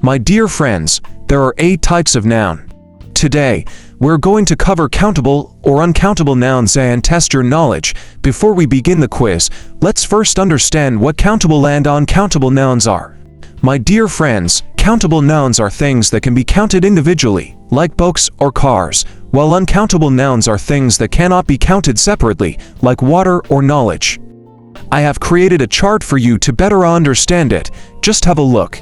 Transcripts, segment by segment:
My dear friends, there are 8 types of noun. Today, we're going to cover countable or uncountable nouns and test your knowledge. Before we begin the quiz, let's first understand what countable and uncountable nouns are. My dear friends, countable nouns are things that can be counted individually, like books or cars, while uncountable nouns are things that cannot be counted separately, like water or knowledge. I have created a chart for you to better understand it. Just have a look.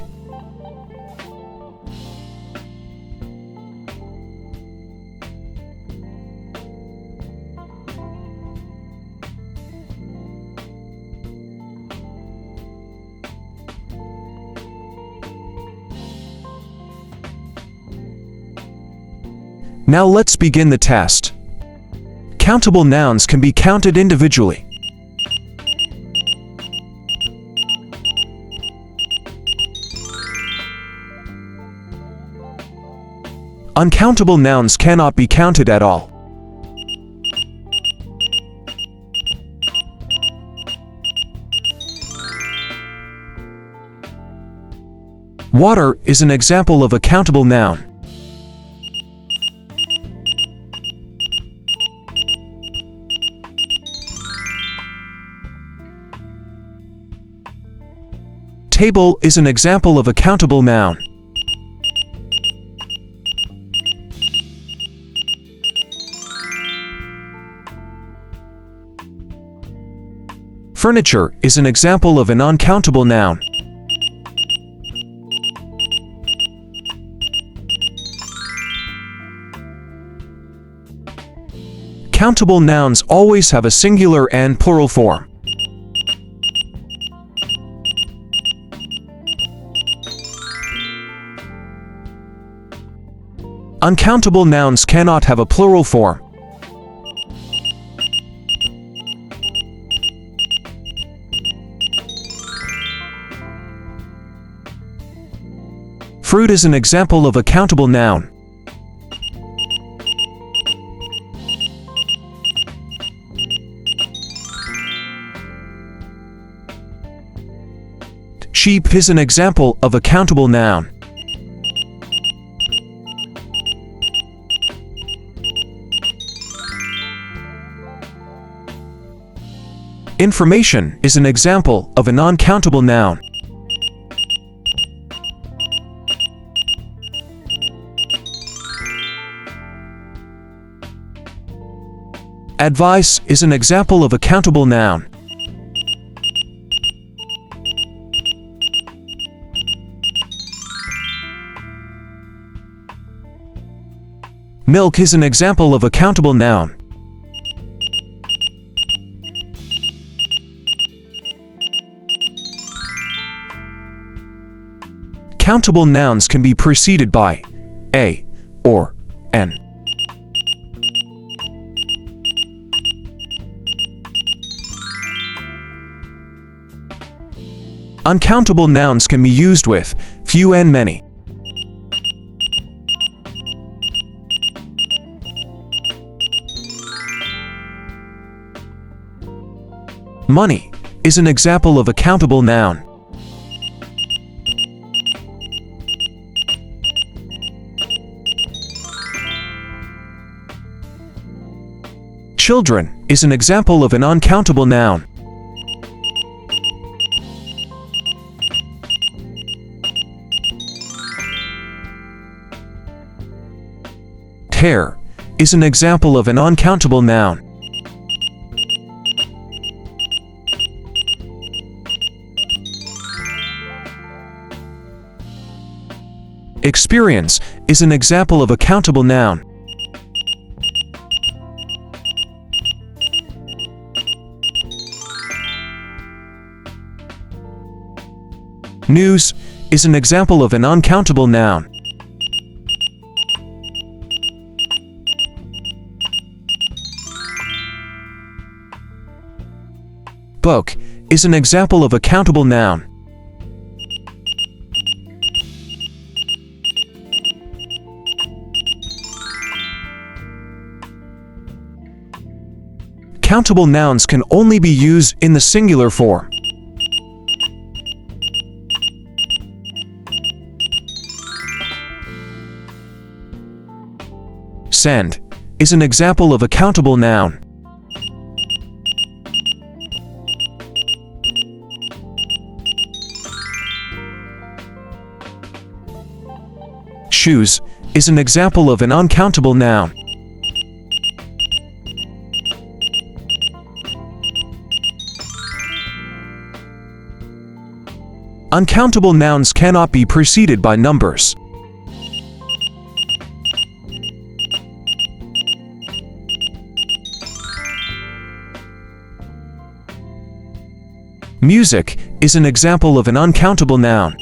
Now let's begin the test. Countable nouns can be counted individually. Uncountable nouns cannot be counted at all. Water is an example of a countable noun. Table is an example of a countable noun. Furniture is an example of an uncountable noun. Countable nouns always have a singular and plural form. Uncountable nouns cannot have a plural form. Fruit is an example of a countable noun. Sheep is an example of a countable noun. Information is an example of an uncountable noun. Advice is an example of a countable noun. Milk is an example of a countable noun. Countable nouns can be preceded by a or an. Uncountable nouns can be used with few and many. Money is an example of a countable noun. Children is an example of an uncountable noun. Hair is an example of an uncountable noun. Experience is an example of a countable noun. News is an example of an uncountable noun. Book is an example of a countable noun. Countable nouns can only be used in the singular form. send is an example of a countable noun. Shoes is an example of an uncountable noun. Uncountable nouns cannot be preceded by numbers. Music is an example of an uncountable noun.